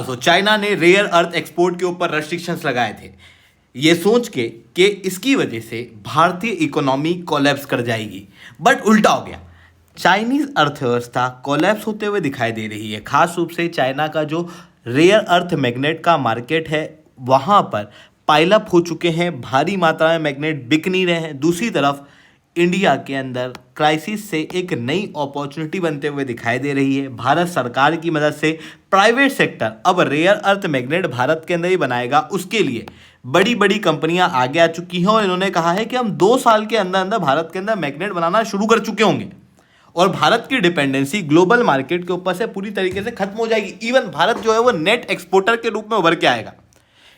दोस्तों, चाइना ने rare earth export के ऊपर रेस्ट्रिक्शंस लगाए थे, ये सोच के कि इसकी वजह से भारतीय इकोनॉमी कोलैप्स कर जाएगी। बट उल्टा हो गया, चाइनीज अर्थव्यवस्था कोलैप्स होते हुए दिखाई दे रही है। खास रूप से चाइना का जो रेयर अर्थ मैग्नेट का मार्केट है, वहाँ पर पाइलअप हो चुके हैं, भारी मात्रा में मैग्नेट बिक नहीं रहे हैं। दूसरी तरफ इंडिया के अंदर क्राइसिस से एक नई अपॉर्चुनिटी बनते हुए दिखाई दे रही है। भारत सरकार की मदद से प्राइवेट सेक्टर अब रेयर अर्थ मैग्नेट भारत के अंदर ही बनाएगा। उसके लिए बड़ी बड़ी कंपनियां आगे आ चुकी हैं और इन्होंने कहा है कि हम 2 साल के अंदर अंदर भारत के अंदर मैग्नेट बनाना शुरू कर चुके होंगे और भारत की डिपेंडेंसी ग्लोबल मार्केट के ऊपर से पूरी तरीके से खत्म हो जाएगी। इवन भारत जो है वो नेट एक्सपोर्टर के रूप में उभर के आएगा।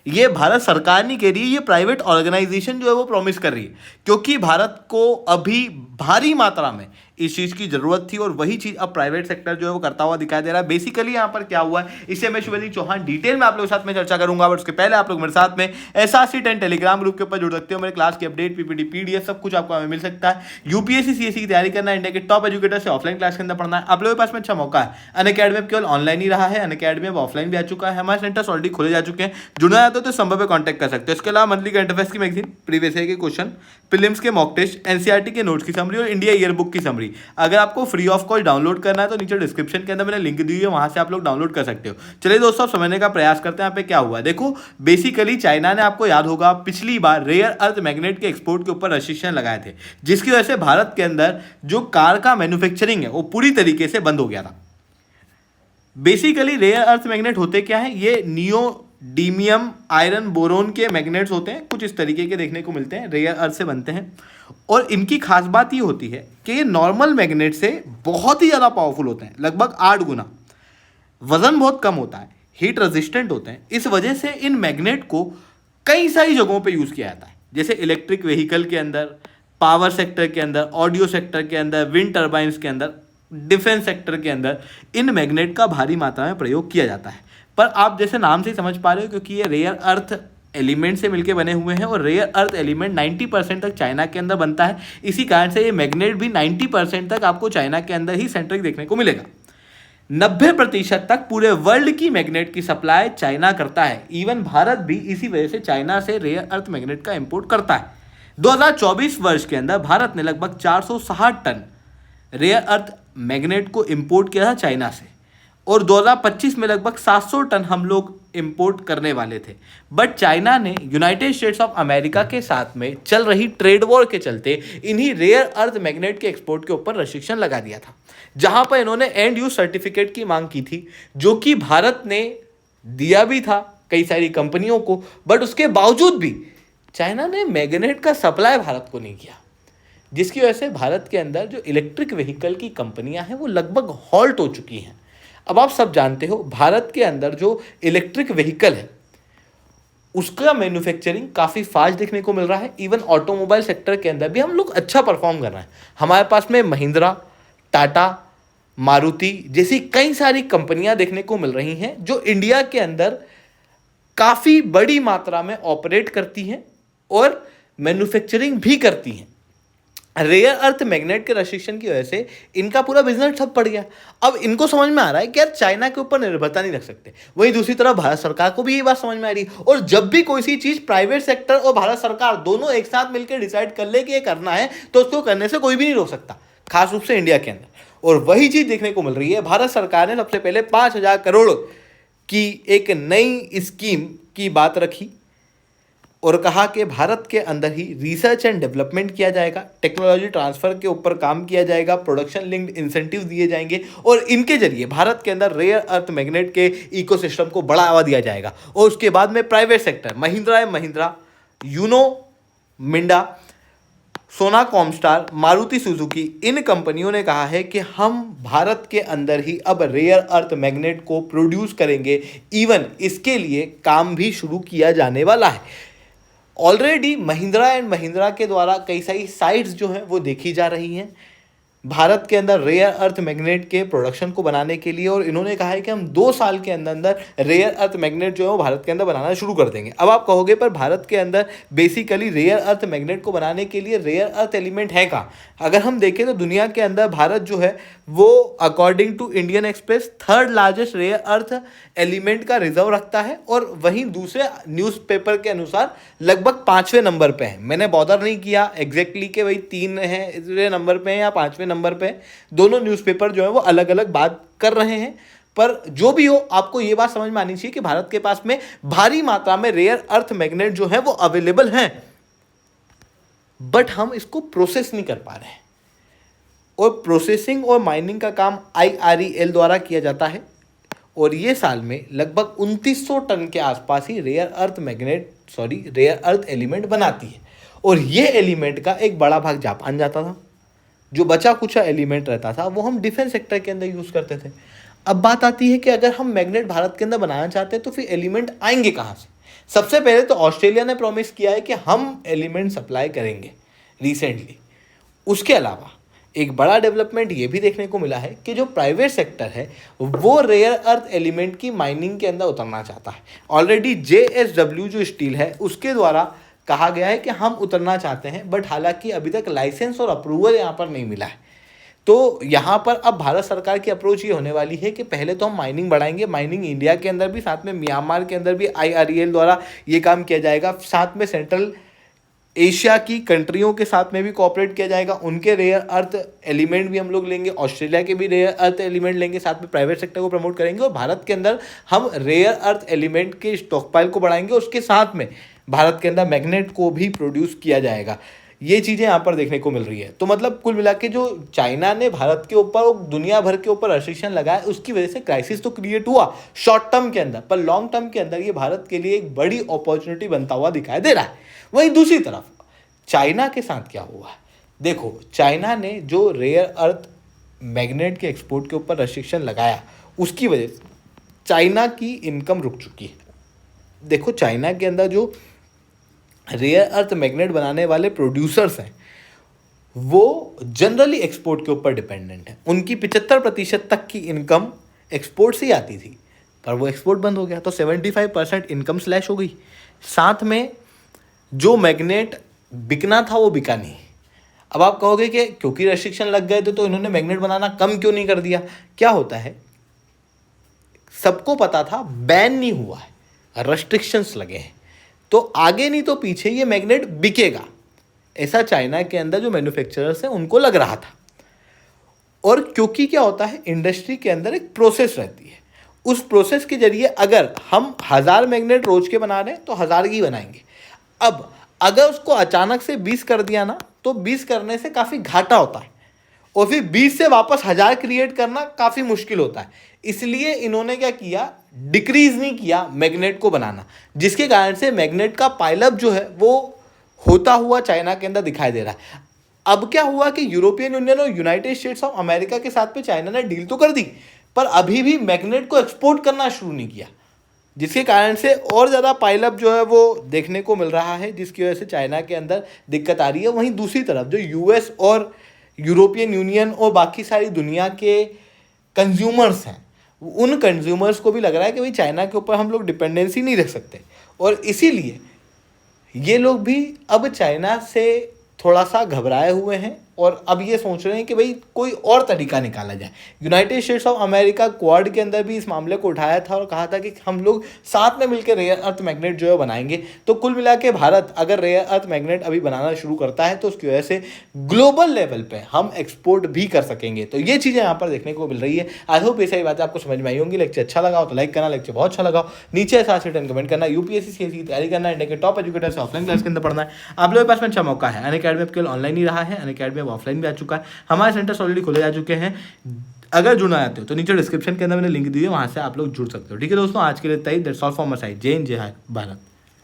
ये भारत सरकार नहीं कह रही है, ये प्राइवेट ऑर्गेनाइजेशन जो है वो प्रॉमिस कर रही है, क्योंकि भारत को अभी भारी मात्रा में इस चीज़ की जरूरत थी और वही चीज़ अब प्राइवेट सेक्टर जो है वो करता हुआ दिखाई दे रहा है। बेसिकली यहाँ पर क्या हुआ है, इससे मैं शुभजीत चौहान डिटेल में आप लोगों के साथ में चर्चा करूंगा। बट उसके पहले आप लोग मेरे साथ में SRC10 टेलीग्राम ग्रुप के ऊपर जुड़ सकते हो। मेरे क्लास की अपडेट, PPT, PDF सब कुछ आपको हमें मिल सकता है। UPSC CSE की तैयारी करना है, इंडिया के टॉप एजुकेटर से ऑफलाइन क्लास के अंदर पढ़ना है, आप लोगों के पास में अच्छा मौका है। अनअकैडमी अब केवल ऑनलाइन ही रहा है, अनअकैडमी अब ऑफलाइन भी आ चुका है। हमारे सेंटर्स ऑलरेडी खोले जा चुके हैं। जुड़ना चाहते हो तो संभव पे कॉन्टैक्ट कर सकते हो। इसके अलावा मंथली करंट अफेयर्स की मैगजीन, प्रीवियस ईयर के क्वेश्चन, प्रीलिम्स के मॉक टेस्ट, NCERT के नोट्स की समरी और इंडिया ईयर बुक की समरी अगर आपको फ्री ऑफ कॉस्ट डाउनलोड करना है तो नीचे डिस्क्रिप्शन के अंदर मैंने लिंक दी है, वहां से आप लोग डाउनलोड कर सकते हो। चलिए दोस्तों, समझने का प्रयास करते हैं यहाँ पे क्या हुआ। देखो, बेसिकली चाइना ने, आपको याद होगा, पिछली बार रेयर अर्थ मैग्नेट के एक्सपोर्ट के ऊपर रेस्ट्रिक्शन लगाए थे, जिसकी वजह से भारत के अंदर जो कार का मैन्युफैक्चरिंग है वो पूरी तरीके से बंद हो गया था। बेसिकली रेयर अर्थ मैग्नेट होते क्या है, ये नियोडीमियम आयरन बोरोन के मैग्नेट्स होते हैं, कुछ इस तरीके के देखने को मिलते हैं, रेयर अर्थ से बनते हैं। और इनकी खास बात ये होती है कि ये नॉर्मल मैग्नेट से बहुत ही ज़्यादा पावरफुल होते हैं, लगभग 8 गुना। वजन बहुत कम होता है, हीट रेजिस्टेंट होते हैं। इस वजह से इन मैग्नेट को कई सारी जगहों पे यूज़ किया जाता है, जैसे इलेक्ट्रिक व्हीकल के अंदर, पावर सेक्टर के अंदर, ऑडियो सेक्टर के अंदर, विंड टर्बाइंस के अंदर, डिफेंस सेक्टर के अंदर इन मैग्नेट का भारी मात्रा में प्रयोग किया जाता है। पर आप जैसे नाम से ही समझ पा रहे हो, क्योंकि ये रेयर अर्थ एलिमेंट से मिलके बने हुए हैं और रेयर अर्थ एलिमेंट 90% तक चाइना के अंदर बनता है। इसी कारण से ये मैग्नेट भी 90% तक आपको चाइना के अंदर ही सेंट्रिक देखने को मिलेगा। 90% तक पूरे वर्ल्ड की मैग्नेट की सप्लाई चाइना करता है। इवन भारत भी इसी वजह से चाइना से रेयर अर्थ मैग्नेट का इंपोर्ट करता है। 2024 वर्ष के अंदर भारत ने लगभग 460 टन रेयर अर्थ मैग्नेट को इंपोर्ट किया था चाइना से और 2025 में लगभग 700 टन हम लोग इंपोर्ट करने वाले थे। बट चाइना ने यूनाइटेड स्टेट्स ऑफ अमेरिका के साथ में चल रही ट्रेड वॉर के चलते इन्हीं रेयर अर्थ मैग्नेट के एक्सपोर्ट के ऊपर रेस्ट्रिक्शन लगा दिया था, जहां पर इन्होंने एंड यूज सर्टिफिकेट की मांग की थी, जो कि भारत ने दिया भी था कई सारी कंपनियों को। बट उसके बावजूद भी चाइना ने मैग्नेट का सप्लाई भारत को नहीं किया, जिसकी वजह से भारत के अंदर जो इलेक्ट्रिक व्हीकल की कंपनियां हैं वो लगभग हॉल्ट हो चुकी हैं। अब आप सब जानते हो, भारत के अंदर जो इलेक्ट्रिक व्हीकल है उसका मैन्युफैक्चरिंग काफ़ी फास्ट देखने को मिल रहा है। इवन ऑटोमोबाइल सेक्टर के अंदर भी हम लोग अच्छा परफॉर्म कर रहे हैं। हमारे पास में महिंद्रा, टाटा, मारुति जैसी कई सारी कंपनियां देखने को मिल रही हैं, जो इंडिया के अंदर काफ़ी बड़ी मात्रा में ऑपरेट करती हैं और मैन्युफैक्चरिंग भी करती हैं। रेयर अर्थ मैग्नेट के रेस्ट्रिक्शन की वजह से इनका पूरा बिजनेस ठप पड़ गया। अब इनको समझ में आ रहा है कि यार चाइना के ऊपर निर्भरता नहीं रख सकते। वहीं दूसरी तरफ भारत सरकार को भी ये बात समझ में आ रही है, और जब भी कोई सी चीज प्राइवेट सेक्टर और भारत सरकार दोनों एक साथ मिलकर डिसाइड कर ले कि ये करना है, तो उसको करने से कोई भी नहीं रोक सकता, खास रूप से इंडिया के अंदर। और वही चीज देखने को मिल रही है। भारत सरकार ने सबसे पहले 5,000 करोड़ की एक नई स्कीम की बात रखी और कहा कि भारत के अंदर ही रिसर्च एंड डेवलपमेंट किया जाएगा, टेक्नोलॉजी ट्रांसफर के ऊपर काम किया जाएगा, प्रोडक्शन लिंक्ड इंसेंटिव दिए जाएंगे और इनके जरिए भारत के अंदर रेयर अर्थ मैग्नेट के इकोसिस्टम को बढ़ावा दिया जाएगा। और उसके बाद में private sector, Mahindra and Mahindra, Uno Minda, Sona Comstar, Maruti Suzuki, इन कंपनियों ने कहा है कि हम भारत के अंदर ही अब रेयर अर्थ मैग्नेट को प्रोड्यूस करेंगे। इवन इसके लिए काम भी शुरू किया जाने वाला है। ऑलरेडी महिंद्रा एंड महिंद्रा के द्वारा कई सारी साइट्स जो हैं वो देखी जा रही हैं भारत के अंदर रेयर अर्थ मैग्नेट के प्रोडक्शन को बनाने के लिए, और इन्होंने कहा है कि हम 2 साल के अंदर अंदर रेयर अर्थ मैग्नेट जो है वो भारत के अंदर बनाना शुरू कर देंगे। अब आप कहोगे पर भारत के अंदर बेसिकली रेयर अर्थ मैग्नेट को बनाने के लिए रेयर अर्थ एलिमेंट है कहाँ? अगर हम देखें तो दुनिया के अंदर भारत जो है वो according to Indian Express 3rd largest rare earth element का रिजर्व रखता है और वहीं दूसरे न्यूज़पेपर के अनुसार लगभग 5वें नंबर पे है। मैंने बॉदर नहीं किया एग्जैक्टली कि भाई 3 है इसलिए नंबर पे है या 5वें नंबर पे है, दोनों न्यूज़पेपर जो है वो अलग अलग बात कर रहे हैं। पर जो भी हो, आपको ये बात समझ में आनी चाहिए कि भारत के पास में भारी मात्रा में रेयर अर्थ मैग्नेट जो है वो अवेलेबल हैं, बट हम इसको प्रोसेस नहीं कर पा रहे हैं। और प्रोसेसिंग और माइनिंग का काम IREL द्वारा किया जाता है और ये साल में लगभग 2900 टन के आसपास ही रेयर अर्थ एलिमेंट बनाती है। और ये एलिमेंट का एक बड़ा भाग जापान जाता था, जो बचा कुछ एलिमेंट रहता था वो हम डिफेंस सेक्टर के अंदर यूज़ करते थे। अब बात आती है कि अगर हम मैग्नेट भारत के अंदर बनाना चाहते हैं तो फिर एलिमेंट आएंगे कहाँ से। सबसे पहले तो ऑस्ट्रेलिया ने प्रॉमिस किया है कि हम एलिमेंट सप्लाई करेंगे रिसेंटली। उसके अलावा एक बड़ा डेवलपमेंट ये भी देखने को मिला है कि जो प्राइवेट सेक्टर है वो रेयर अर्थ एलिमेंट की माइनिंग के अंदर उतरना चाहता है। ऑलरेडी JSW जो स्टील है उसके द्वारा कहा गया है कि हम उतरना चाहते हैं, बट हालांकि अभी तक लाइसेंस और अप्रूवल यहाँ पर नहीं मिला है। तो यहाँ पर अब भारत सरकार की अप्रोच ये होने वाली है कि पहले तो हम माइनिंग बढ़ाएंगे, माइनिंग इंडिया के अंदर भी, साथ में म्यांमार के अंदर भी IREL द्वारा ये काम किया जाएगा। साथ में सेंट्रल एशिया की कंट्रियों के साथ में भी कोऑपरेट किया जाएगा, उनके रेयर अर्थ एलिमेंट भी हम लोग लेंगे, ऑस्ट्रेलिया के भी रेयर अर्थ एलिमेंट लेंगे, साथ में प्राइवेट सेक्टर को प्रमोट करेंगे और भारत के अंदर हम रेयर अर्थ एलिमेंट के स्टॉकपाइल को बढ़ाएंगे। उसके साथ में भारत के अंदर मैग्नेट को भी प्रोड्यूस किया जाएगा। ये चीज़ें यहाँ पर देखने को मिल रही है। तो मतलब कुल मिला के जो चाइना ने भारत के ऊपर और दुनिया भर के ऊपर रेस्ट्रिक्शन लगाया, उसकी वजह से क्राइसिस तो क्रिएट हुआ शॉर्ट टर्म के अंदर, पर लॉन्ग टर्म के अंदर ये भारत के लिए एक बड़ी अपॉर्चुनिटी बनता हुआ दिखाई दे रहा है। वहीं दूसरी तरफ चाइना के साथ क्या हुआ है, देखो चाइना ने जो रेयर अर्थ मैग्नेट के एक्सपोर्ट के ऊपर रेस्ट्रिक्शन लगाया, उसकी वजह से चाइना की इनकम रुक चुकी है। देखो चाइना के अंदर जो रेयर अर्थ मैग्नेट बनाने वाले प्रोड्यूसर्स हैं वो जनरली एक्सपोर्ट के ऊपर डिपेंडेंट है। उनकी 75% तक की इनकम एक्सपोर्ट से ही आती थी, पर वो एक्सपोर्ट बंद हो गया तो 75% इनकम स्लैश हो गई। साथ में जो मैग्नेट बिकना था वो बिका नहीं। अब आप कहोगे कि क्योंकि रेस्ट्रिक्शन लग गए थे तो इन्होंने मैग्नेट बनाना कम क्यों नहीं कर दिया। क्या होता है, सबको पता था बैन नहीं हुआ है, रेस्ट्रिक्शंस लगे हैं, तो आगे नहीं तो पीछे ये मैग्नेट बिकेगा, ऐसा चाइना के अंदर जो मैन्युफैक्चरर्स हैं उनको लग रहा था। और क्योंकि क्या होता है, इंडस्ट्री के अंदर एक प्रोसेस रहती है, उस प्रोसेस के जरिए अगर हम 1000 मैग्नेट रोज के बना रहे हैं तो 1000 की बनाएंगे। अब अगर उसको अचानक से 20 कर दिया ना, तो 20 करने से काफ़ी घाटा होता है और फिर 20 से वापस 1000 क्रिएट करना काफ़ी मुश्किल होता है। इसलिए इन्होंने क्या किया, डिक्रीज नहीं किया मैग्नेट को बनाना, जिसके कारण से मैग्नेट का पाइलअप जो है वो होता हुआ चाइना के अंदर दिखाई दे रहा है। अब क्या हुआ कि यूरोपियन यूनियन और यूनाइटेड स्टेट्स ऑफ अमेरिका के साथ में चाइना ने डील तो कर दी, पर अभी भी मैग्नेट को एक्सपोर्ट करना शुरू नहीं किया, जिसके कारण से और ज़्यादा पाइलअप जो है वो देखने को मिल रहा है, जिसकी वजह से चाइना के अंदर दिक्कत आ रही है। वहीं दूसरी तरफ जो US और यूरोपियन यूनियन और बाकी सारी दुनिया के कंज्यूमर्स हैं, उन कंज्यूमर्स को भी लग रहा है कि भाई चाइना के ऊपर हम लोग डिपेंडेंसी नहीं रख सकते, और इसीलिए ये लोग भी अब चाइना से थोड़ा सा घबराए हुए हैं और अब ये सोच रहे हैं कि भाई कोई और तरीका निकाला जाए। United states of America quad के अंदर भी इस मामले को उठाया था और कहा था कि हम लोग साथ में मिलकर रेयर अर्थ मैग्नेट जो है बनाएंगे। तो कुल मिला के भारत अगर रेयर अर्थ मैग्नेट अभी बनाना शुरू करता है तो उसकी वजह से ग्लोबल लेवल पे हम एक्सपोर्ट भी कर सकेंगे। तो ये चीज़ें यहाँ पर देखने को मिल रही है। आई होप ये सारी बातें आपको समझ में आई होंगी। लेक्चर अच्छा लगा हो तो लाइक करना, लेक्चर बहुत अच्छा लगा हो नीचे साथ रिटर्न कमेंट करना। UPSC की तैयारी करना है, इंडिया के टॉप एजुकेटर से ऑफलाइन क्लास के अंदर पढ़ना है, आप लोगों के पास में अच्छा मौका है। अनअकैडमी अब केवल ऑनलाइन ही रहा है, अनअकैडमी अब ऑफलाइन भी आ चुका है। हमारे सेंटर्स ऑलरेडी खुले जा चुके हैं। अगर जुड़ना चाहते हो तो नीचे डिस्क्रिप्शन के अंदर मैंने लिंक दी है, वहां से आप लोग जुड़ सकते हो। ठीक है दोस्तों, आज के लिए इतना ही। That's all from my side. जय हिंद, जय भारत।